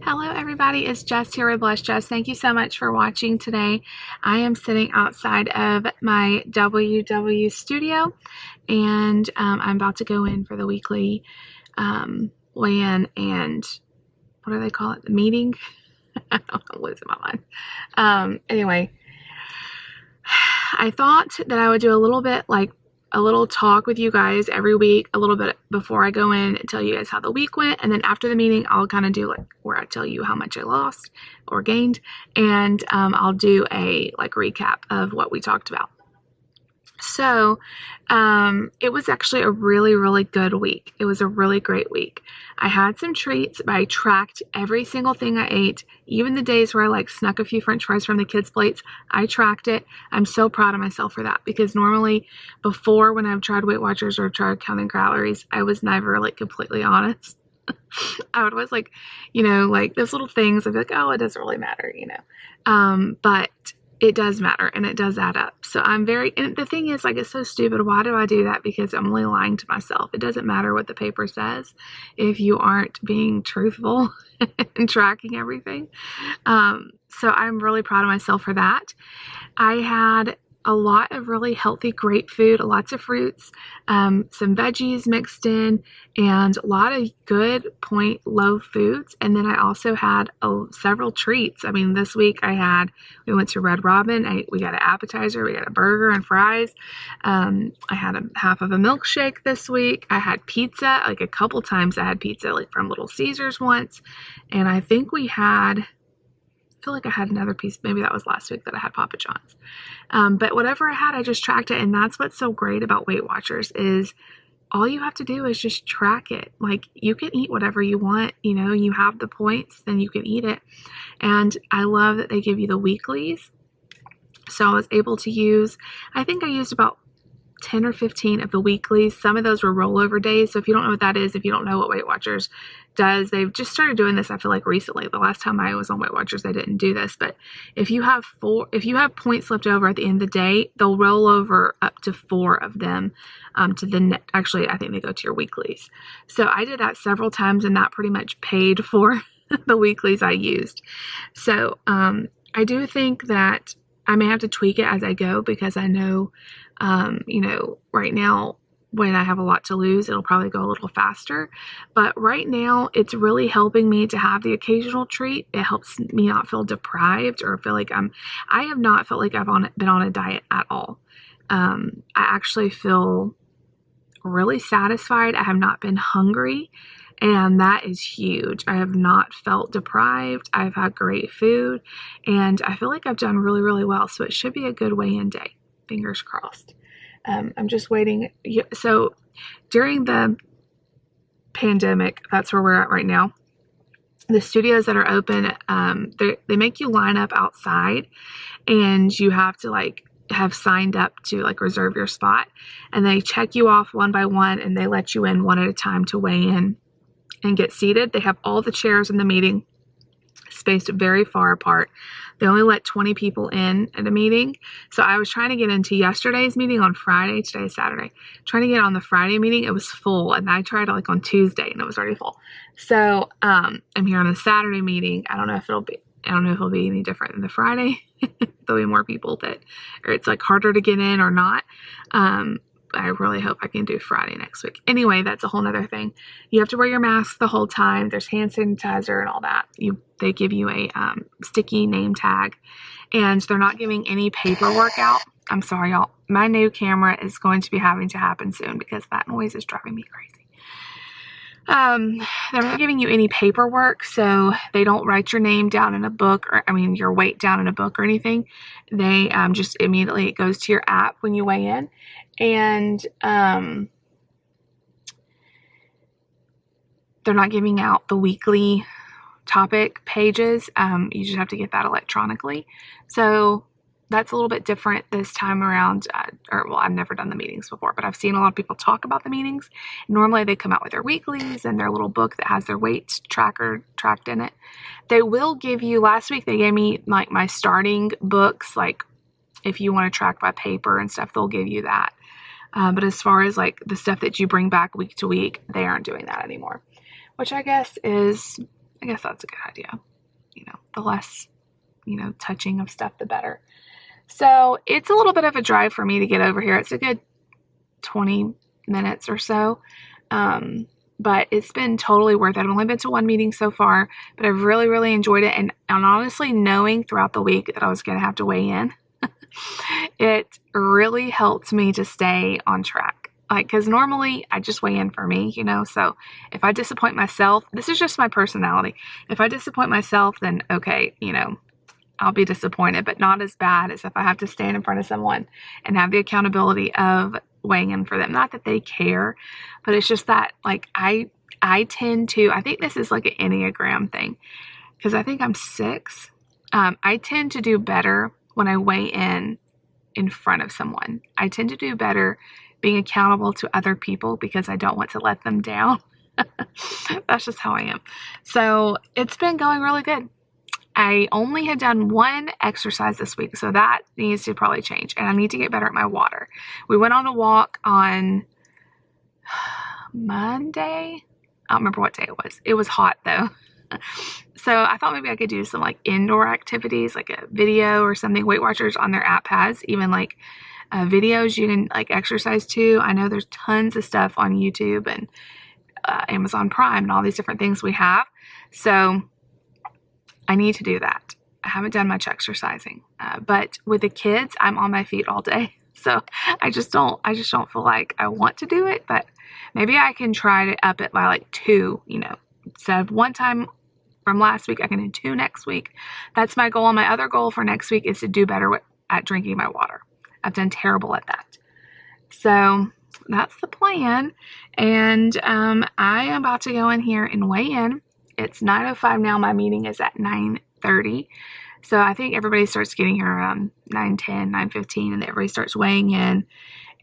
Hello everybody, it's Jess here with Bless Jess. Thank you so much for watching today. I am sitting outside of my WW studio and I'm about to go in for the weekly weigh-in and what do they call it? The meeting? I'm losing my mind. Anyway, I thought that I would do a little bit like a little talk with you guys every week, a little bit before I go in and tell you guys how the week went. And then after the meeting, I'll kind of do like where I tell you how much I lost or gained. And I'll do a like recap of what we talked about. So it was actually a really, really good week. It was a really great week. I had some treats, but I tracked every single thing I ate, even the days where I like snuck a few French fries from the kids' plates. I tracked it. I'm so proud of myself for that because normally before when I've tried Weight Watchers or tried counting calories, I was never like completely honest. I would always like, like those little things. I'd be like, oh, it doesn't really matter, but it does matter and it does add up. So and the thing is, like, it's so stupid. Why do I do that? Because I'm only lying to myself. It doesn't matter what the paper says if you aren't being truthful and tracking everything. So I'm really proud of myself for that. I had a lot of really healthy, great food, lots of fruits, some veggies mixed in, and a lot of good point low foods. And then I also had several treats. I mean, this week we went to Red Robin. We got an appetizer, we got a burger and fries. I had half of a milkshake this week. I had pizza, like a couple times I had pizza, like from Little Caesars once. And I think I feel like I had another piece, maybe that was last week that I had Papa John's. But whatever I had, I just tracked it. And that's what's so great about Weight Watchers is all you have to do is just track it. Like, you can eat whatever you want, you have the points, then you can eat it. And I love that they give you the weeklies. So I was able to I think I used about 10 or 15 of the weeklies. Some of those were rollover days. So if you don't know what that is, if you don't know what Weight Watchers does, they've just started doing this, I feel like, recently. The last time I was on Weight Watchers, they didn't do this. But if you have points left over at the end of the day, they'll roll over up to 4 of them to the net. Actually, I think they go to your weeklies. So I did that several times, and that pretty much paid for the weeklies I used. So I do think that I may have to tweak it as I go because I know, right now when I have a lot to lose, it'll probably go a little faster. But right now, it's really helping me to have the occasional treat. It helps me not feel deprived or feel like I have not felt like I've been on a diet at all. I actually feel really satisfied. I have not been hungry. And that is huge. I have not felt deprived. I've had great food. And I feel like I've done really, really well. So it should be a good weigh-in day. Fingers crossed. I'm just waiting. So during the pandemic, that's where we're at right now. The studios that are open, they make you line up outside, and you have to have signed up to reserve your spot. And they check you off one by one, and they let you in one at a time to weigh in and get seated. They have all the chairs in the meeting spaced very far apart. They only let 20 people in at a meeting. So I was trying to get into yesterday's meeting on Friday. Today is Saturday. Trying to get on the Friday meeting. It was full. And I tried on Tuesday and it was already full. So I'm here on the Saturday meeting. I don't know if it'll be any different than the Friday. There'll be more people or it's harder to get in or not. I really hope I can do Friday next week. Anyway, that's a whole nother thing. You have to wear your mask the whole time. There's hand sanitizer and all that. They give you a sticky name tag, and they're not giving any paperwork out. I'm sorry, y'all. My new camera is going to be having to happen soon because that noise is driving me crazy. They're not giving you any paperwork, so they don't write your name down in a book your weight down in a book or anything. They just immediately, it goes to your app when you weigh in. And they're not giving out the weekly topic pages. You just have to get that electronically. So that's a little bit different this time around. I've never done the meetings before, but I've seen a lot of people talk about the meetings. Normally they come out with their weeklies and their little book that has their weight tracker tracked in it. They will give you, last week they gave me my starting books, if you want to track by paper and stuff, they'll give you that. But as far as the stuff that you bring back week to week, they aren't doing that anymore, which I guess is I guess that's a good idea. You know, the less, you know, touching of stuff, the better. So it's a little bit of a drive for me to get over here. It's a good 20 minutes or so. But it's been totally worth it. I've only been to one meeting so far, but I've really, really enjoyed it. And honestly, knowing throughout the week that I was going to have to weigh in, it really helped me to stay on track. Like, because normally I just weigh in for me, you know, so if I disappoint myself, this is just my personality. If I disappoint myself, then okay, you know, I'll be disappointed, but not as bad as if I have to stand in front of someone and have the accountability of weighing in for them. Not that they care, but it's just that, like, I tend to, I think this is like an Enneagram thing, because I think I'm 6. I tend to do better when I weigh in front of someone. I tend to do better being accountable to other people because I don't want to let them down. That's just how I am. So it's been going really good. I only had done one exercise this week, so that needs to probably change. And I need to get better at my water. We went on a walk on Monday. I don't remember what day it was. It was hot though. So I thought maybe I could do some like indoor activities, like a video or something. Weight Watchers on their app has even like videos you can like exercise to. I know there's tons of stuff on YouTube and Amazon Prime and all these different things we have. So I need to do that. I haven't done much exercising, but with the kids, I'm on my feet all day. So I just don't feel like I want to do it, but maybe I can try to up it by like 2, you know, instead of 1 time from last week, I can do 2 next week. That's my goal. And my other goal for next week is to do better at drinking my water. I've done terrible at that. So that's the plan. And I am about to go in here and weigh in. It's 9:05 now. My meeting is at 9:30. So I think everybody starts getting here around 9:10, 9:15, and everybody starts weighing in.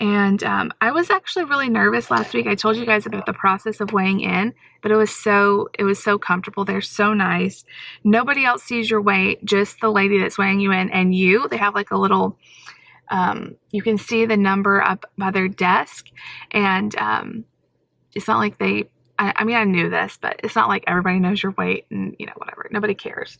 And I was actually really nervous last week. I told you guys about the process of weighing in, but it was so comfortable. They're so nice. Nobody else sees your weight, just the lady that's weighing you in and you. They have like a little, you can see the number up by their desk. And it's not like I mean, I knew this, but it's not like everybody knows your weight and, you know, whatever. Nobody cares.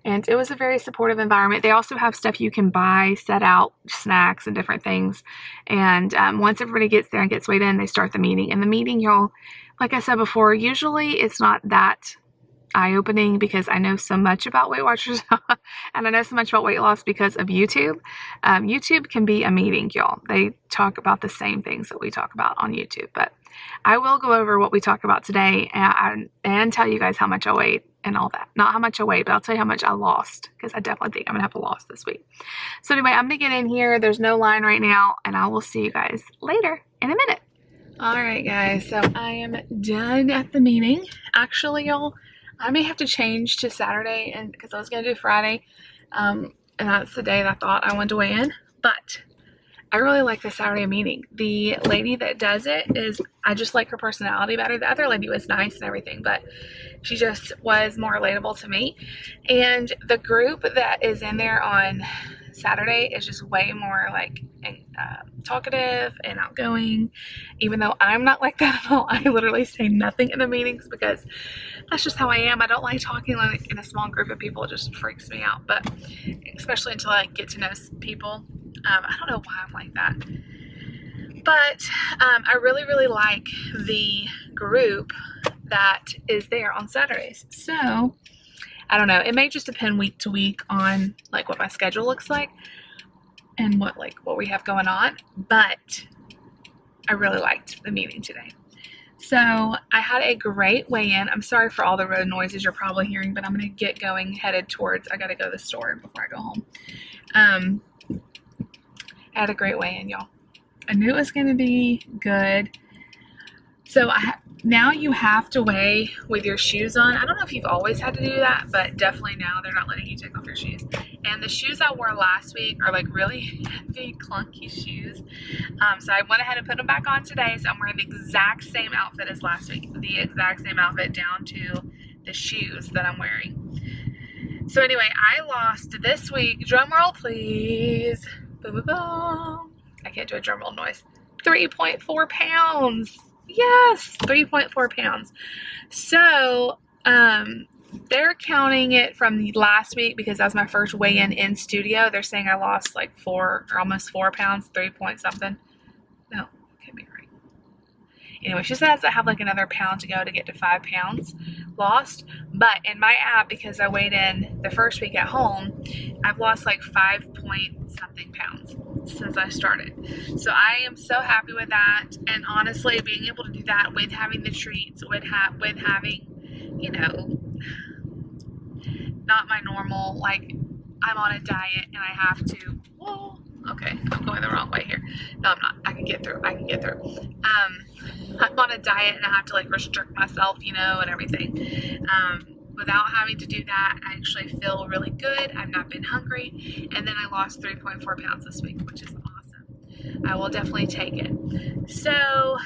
And it was a very supportive environment. They also have stuff you can buy, set out, snacks and different things. And once everybody gets there and gets weighed in, they start the meeting. And the meeting, y'all, like I said before, usually it's not that eye-opening because I know so much about Weight Watchers and I know so much about weight loss because of YouTube. YouTube can be a meeting, y'all. They talk about the same things that we talk about on YouTube, but I will go over what we talk about today and tell you guys how much I weighed and all that. Not how much I weighed, but I'll tell you how much I lost because I definitely think I'm going to have a loss this week. So anyway, I'm going to get in here. There's no line right now, and I will see you guys later in a minute. All right, guys. So I am done at the meeting. Actually, y'all, I may have to change to Saturday and because I was going to do Friday. And that's the day that I thought I wanted to weigh in. But I really like the Saturday meeting. The lady that does it I just like her personality better. The other lady was nice and everything, but she just was more relatable to me. And the group that is in there on Saturday is just way more like talkative and outgoing, even though I'm not like that at all. I literally say nothing in the meetings because that's just how I am. I don't like talking like in a small group of people. It just freaks me out, but especially until I get to know people. I don't know why I'm like that, but I really, really like the group that is there on Saturdays. So I don't know. It may just depend week to week on like what my schedule looks like and what we have going on, but I really liked the meeting today. So I had a great weigh-in. I'm sorry for all the road noises you're probably hearing, but I'm going to get going, headed towards, I got to go to the store before I go home. I had a great weigh-in, y'all. I knew it was going to be good. So now you have to weigh with your shoes on. I don't know if you've always had to do that, but definitely now they're not letting you take off your shoes. And the shoes I wore last week are like really heavy, clunky shoes. So I went ahead and put them back on today. So I'm wearing the exact same outfit as last week. The exact same outfit down to the shoes that I'm wearing. So anyway, I lost this week, drum roll please. Boom, boom, boom. I can't do a drum roll noise. 3.4 pounds. Yes, 3.4 pounds. So, they're counting it from the last week because that was my first weigh-in in studio. They're saying I lost like 4 or almost 4 pounds, 3 point something. No, that can't be right. Anyway, she says I have like another pound to go to get to 5 pounds lost. But in my app, because I weighed in the first week at home, I've lost like 5 point something pounds since I started. So I am so happy with that. And honestly, being able to do that with having the treats, with having, you know, not my normal, like I'm on a diet and I have to, whoa, okay, I'm going the wrong way here. No, I'm not. I can get through. I'm on a diet and I have to like restrict myself, you know, and everything. Without having to do that, I actually feel really good. I've not been hungry. And then I lost 3.4 pounds this week, which is awesome. I will definitely take it. So,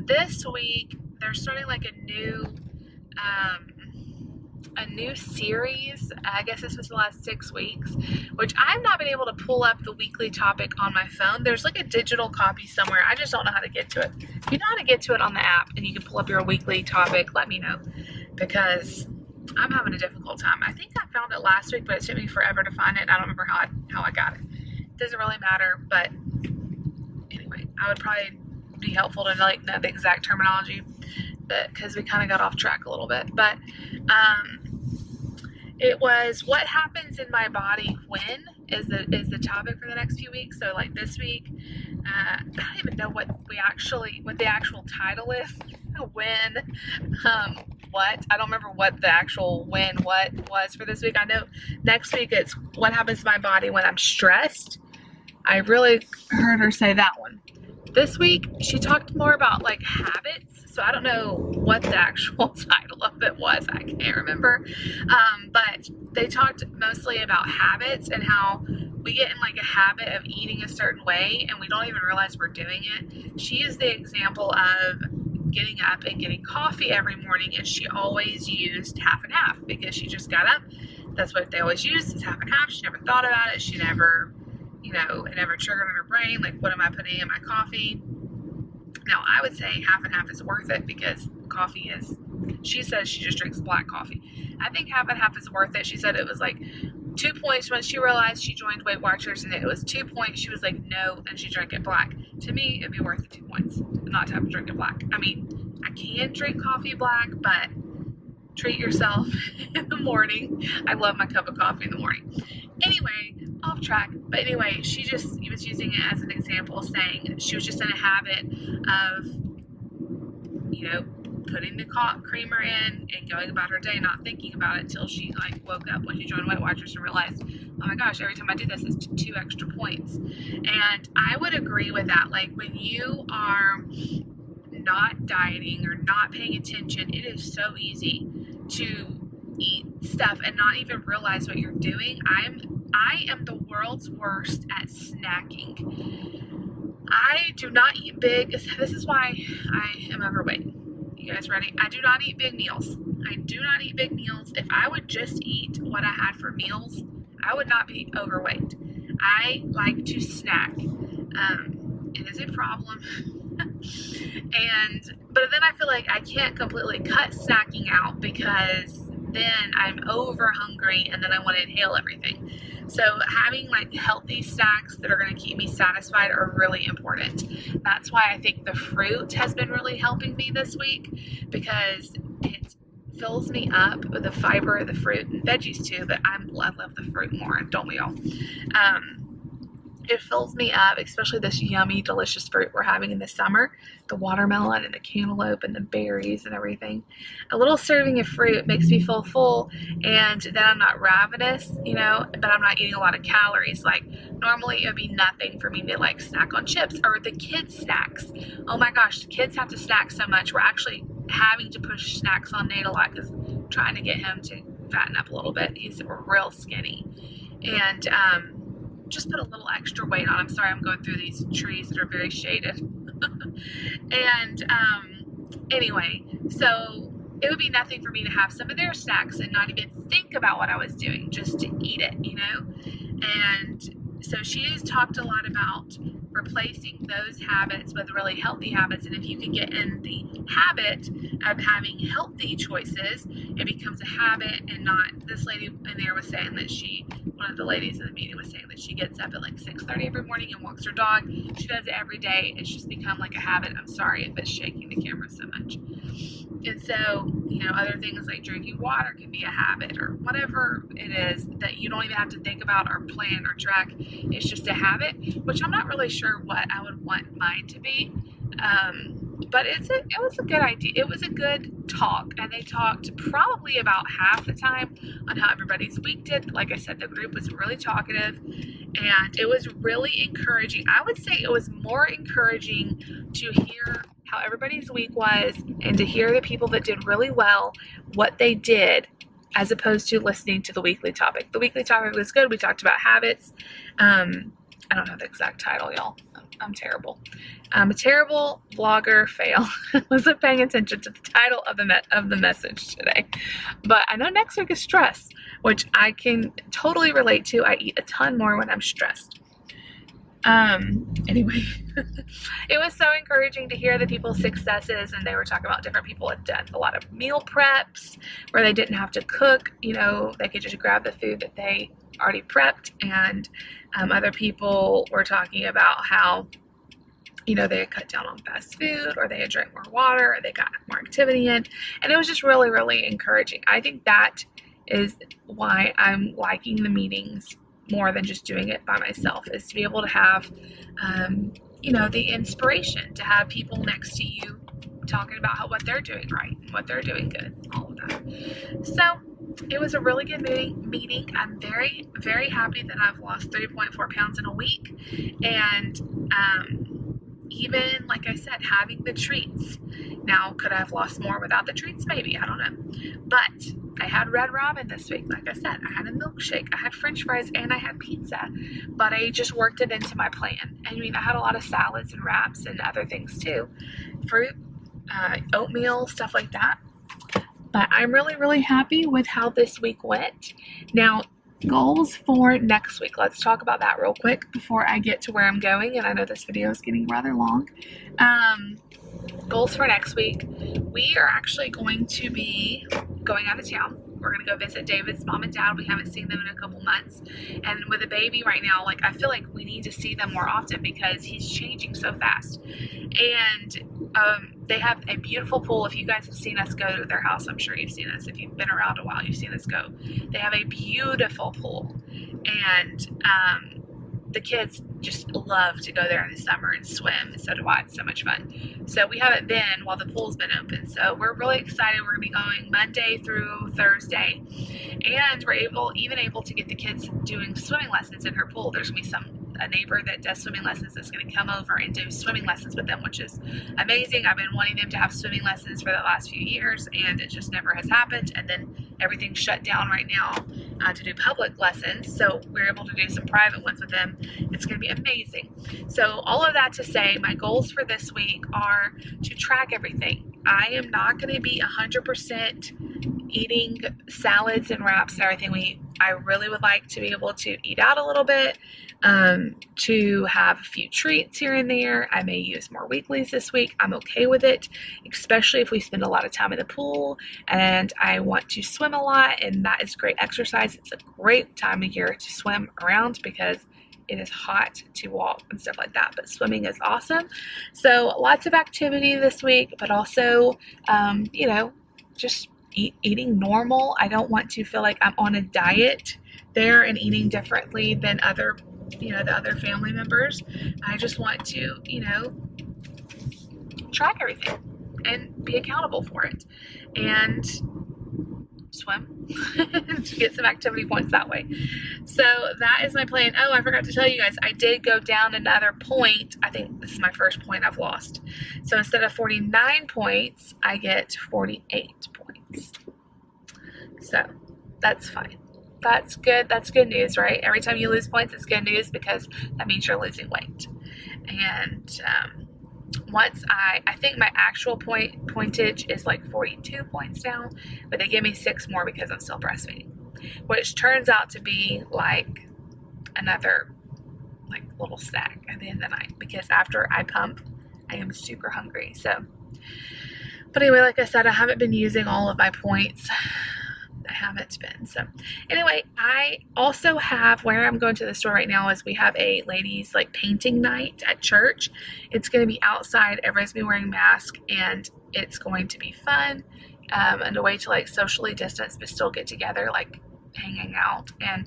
this week, they're starting like a new series. I guess this was the last 6 weeks, which I've not been able to pull up the weekly topic on my phone. There's like a digital copy somewhere. I just don't know how to get to it. If you know how to get to it on the app and you can pull up your weekly topic, let me know, because I'm having a difficult time. I think I found it last week, but it took me forever to find it. I don't remember how I got it. It doesn't really matter, but anyway, I would probably be helpful to like know the exact terminology, but because we kind of got off track a little bit. But it was what happens in my body when is the topic for the next few weeks. So like this week, I don't even know what the actual title is. When, what? I don't remember what the actual what was for this week. I know next week it's what happens to my body when I'm stressed. I really heard her say that one. This week, she talked more about like habits. So I don't know what the actual title of it was. I can't remember. But they talked mostly about habits and how we get in like a habit of eating a certain way and we don't even realize we're doing it. She is the example of getting up and getting coffee every morning, and she always used half and half because she just got up. That's what they always used, is half and half. She never thought about it. She never, you know, it never triggered in her brain, like, what am I putting in my coffee? Now, I would say half and half is worth it because coffee is, she says she just drinks black coffee. I think half and half is worth it. She said it was like 2 points when she realized she joined Weight Watchers, and it was 2 points. She was like, no, and she drank it black. To me, it'd be worth the 2 points not to have to drink it black. I mean, I can drink coffee black, but treat yourself in the morning. I love my cup of coffee in the morning. Anyway, off track. But anyway, she was using it as an example, saying she was just in a habit of, you know, putting the creamer in and going about her day, not thinking about it till she like woke up when she joined Weight Watchers and realized, oh my gosh, every time I do this, it's 2 extra points. And I would agree with that. Like, when you are not dieting or not paying attention, it is so easy to eat stuff and not even realize what you're doing. I am the world's worst at snacking. I do not eat big. This is why I am overweight. You guys ready? I do not eat big meals. I do not eat big meals. If I would just eat what I had for meals, I would not be overweight. I like to snack. It is a problem. But then I feel like I can't completely cut snacking out because then I'm over hungry and then I want to inhale everything. So having like healthy snacks that are going to keep me satisfied are really important. That's why I think the fruit has been really helping me this week, because it fills me up with the fiber of the fruit, and veggies too, but I love the fruit more, don't we all? It fills me up, especially this yummy, delicious fruit we're having in the summer. The watermelon and the cantaloupe and the berries and everything. A little serving of fruit makes me feel full, and then I'm not ravenous, you know, but I'm not eating a lot of calories. Like, normally it would be nothing for me to like snack on chips or the kids' snacks. Oh my gosh, the kids have to snack so much. We're actually having to push snacks on Nate a lot because I'm trying to get him to fatten up a little bit. He's real skinny. And, just put a little extra weight on. I'm sorry, I'm going through these trees that are very shaded. And anyway, so it would be nothing for me to have some of their snacks and not even think about what I was doing, just to eat it, you know. And so she has talked a lot about replacing those habits with really healthy habits. And if you can get in the habit of having healthy choices, it becomes a habit and not, this lady in there was saying that one of the ladies in the meeting was saying that she gets up at like 6:30 every morning and walks her dog. She does it every day. It's just become like a habit. I'm sorry if it's shaking the camera so much. And so, other things like drinking water can be a habit, or whatever it is that you don't even have to think about or plan or track. It's just a habit, which I'm not really sure what I would want mine to be. But it was a good idea. It was a good talk, and they talked probably about half the time on how everybody's week did. Like I said, the group was really talkative, and it was really encouraging. I would say it was more encouraging to hear how everybody's week was and to hear the people that did really well, what they did, as opposed to listening to the weekly topic. The weekly topic was good. We talked about habits. I don't know the exact title, y'all. I'm terrible. A terrible vlogger fail. Wasn't paying attention to the title of the message today. But I know next week is stress, which I can totally relate to. I eat a ton more when I'm stressed. Anyway, it was so encouraging to hear the people's successes, and they were talking about different people had done a lot of meal preps where they didn't have to cook. They could just grab the food that they already prepped, and other people were talking about how they had cut down on fast food, or they had drank more water, or they got more activity in, and it was just really, really encouraging. I think that is why I'm liking the meetings more than just doing it by myself, is to be able to have, the inspiration, to have people next to you talking about what they're doing right and what they're doing good, all of that. So it was a really good meeting. I'm very, very happy that I've lost 3.4 pounds in a week. And even, like I said, having the treats. Now, could I have lost more without the treats? Maybe. I don't know. But I had Red Robin this week. Like I said, I had a milkshake, I had French fries, and I had pizza. But I just worked it into my plan. I had a lot of salads and wraps and other things too. Fruit, oatmeal, stuff like that. But I'm really, really happy with how this week went. Now, goals for next week. Let's talk about that real quick before I get to where I'm going. And I know this video is getting rather long. Goals for next week. We are actually going to be going out of town. We're going to go visit David's mom and dad. We haven't seen them in a couple months. And with a baby right now, I feel like we need to see them more often because he's changing so fast. And they have a beautiful pool. If you guys have seen us go to their house, I'm sure you've seen us. If you've been around a while, you've seen us go. They have a beautiful pool. And the kids just love to go there in the summer and swim, and so do I. It's so much fun. So we haven't been while the pool's been open. So we're really excited. We're going to be going Monday through Thursday. And we're even able to get the kids doing swimming lessons in her pool. There's going to be a neighbor that does swimming lessons that's going to come over and do swimming lessons with them, which is amazing. I've been wanting them to have swimming lessons for the last few years, and it just never has happened. And then everything's shut down right now to do public lessons, so we're able to do some private ones with them. It's going to be amazing. So all of that to say, my goals for this week are to track everything. I am not going to be 100% eating salads and wraps and everything. I really would like to be able to eat out a little bit, to have a few treats here and there. I may use more weeklies this week. I'm okay with it, especially if we spend a lot of time in the pool and I want to swim a lot, and that is great exercise. It's a great time of year to swim around because it is hot to walk and stuff like that, but swimming is awesome. So lots of activity this week, but also, just eating normal. I don't want to feel like I'm on a diet there and eating differently than other, the other family members. I just want to, track everything and be accountable for it and swim to get some activity points that way. So that is my plan. Oh, I forgot to tell you guys, I did go down another point. I think this is my first point I've lost. So instead of 49 points, I get 48 points. So that's fine. That's good. That's good news, right? Every time you lose points, it's good news because that means you're losing weight. And once I think my actual pointage is like 42 points now, but they give me 6 more because I'm still breastfeeding, which turns out to be like another like little snack at the end of the night, because after I pump, I am super hungry. So, but anyway, like I said, I haven't been using all of my points. I haven't been. So anyway, I also have, where I'm going to the store right now is we have a ladies like painting night at church. It's going to be outside. Everybody's going to be wearing masks, and it's going to be fun, and a way to like socially distance but still get together, like hanging out. And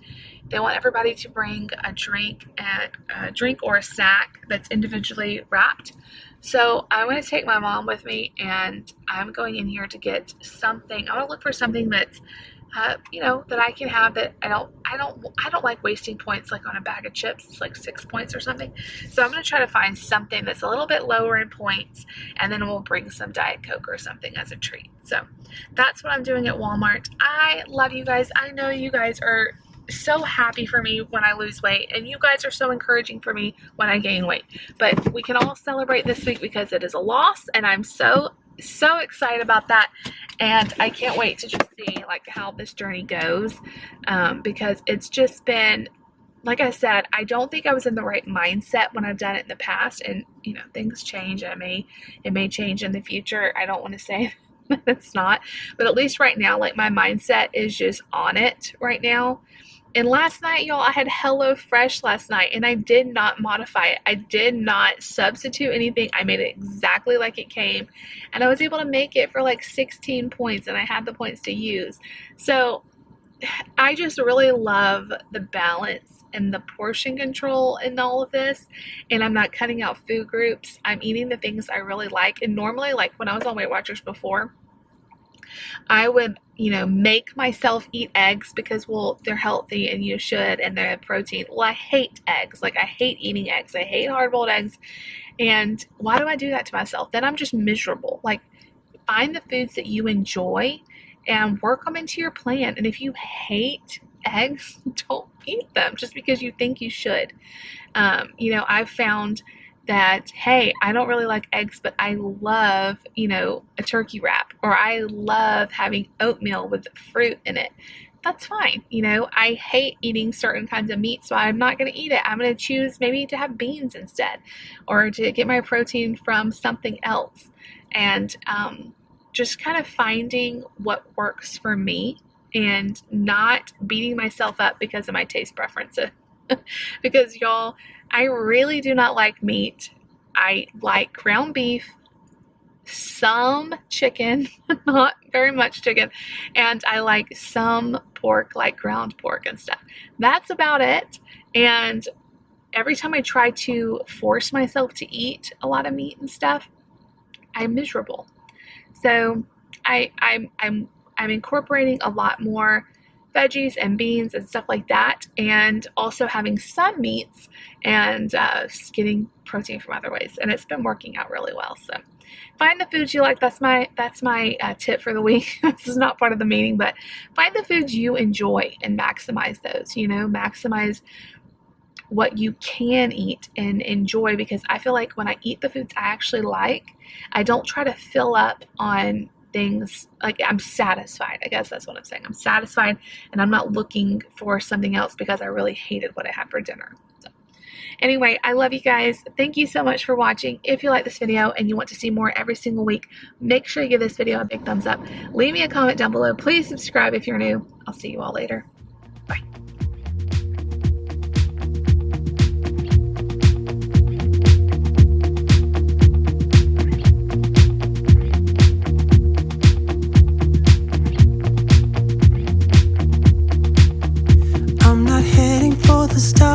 they want everybody to bring a drink or a snack that's individually wrapped. So I'm going to take my mom with me, and I'm going in here to get something. I want to look for something that's, that I can have, that I don't like wasting points like on a bag of chips. It's like 6 points or something. So I'm going to try to find something that's a little bit lower in points, and then we'll bring some Diet Coke or something as a treat. So that's what I'm doing at Walmart. I love you guys. I know you guys are so happy for me when I lose weight, and you guys are so encouraging for me when I gain weight. But we can all celebrate this week because it is a loss, and I'm so excited about that. And I can't wait to just see like how this journey goes, because it's just been, like I said, I don't think I was in the right mindset when I've done it in the past, and things change, and it may change in the future. I don't want to say that it's not, but at least right now, like my mindset is just on it right now. And last night, y'all, I had HelloFresh last night, and I did not modify it. I did not substitute anything. I made it exactly like it came, and I was able to make it for like 16 points, and I had the points to use. So I just really love the balance and the portion control in all of this, and I'm not cutting out food groups. I'm eating the things I really like. And normally, like when I was on Weight Watchers before, I would, make myself eat eggs because, well, they're healthy and you should, and they're protein. Well, I hate eggs. Like, I hate eating eggs. I hate hard-boiled eggs. And why do I do that to myself? Then I'm just miserable. Like, find the foods that you enjoy and work them into your plan. And if you hate eggs, don't eat them just because you think you should. I've found that, hey, I don't really like eggs, but I love, a turkey wrap, or I love having oatmeal with fruit in it. That's fine. I hate eating certain kinds of meat, so I'm not going to eat it. I'm going to choose maybe to have beans instead, or to get my protein from something else. And just kind of finding what works for me, and not beating myself up because of my taste preferences. Because, y'all, I really do not like meat. I like ground beef, some chicken, not very much chicken, and I like some pork, like ground pork and stuff. That's about it. And every time I try to force myself to eat a lot of meat and stuff, I'm miserable. So I'm incorporating a lot more veggies and beans and stuff like that, and also having some meats, and getting protein from other ways, and it's been working out really well. So find the foods you like. That's my tip for the week. This is not part of the meeting, but find the foods you enjoy and maximize those. Maximize what you can eat and enjoy, because I feel like when I eat the foods I actually like, I don't try to fill up on things. Like, I'm satisfied. I guess that's what I'm saying. I'm satisfied, and I'm not looking for something else because I really hated what I had for dinner. So anyway, I love you guys. Thank you so much for watching. If you like this video and you want to see more every single week, make sure you give this video a big thumbs up. Leave me a comment down below. Please subscribe if you're new. I'll see you all later. Bye. I'm not heading for the stars.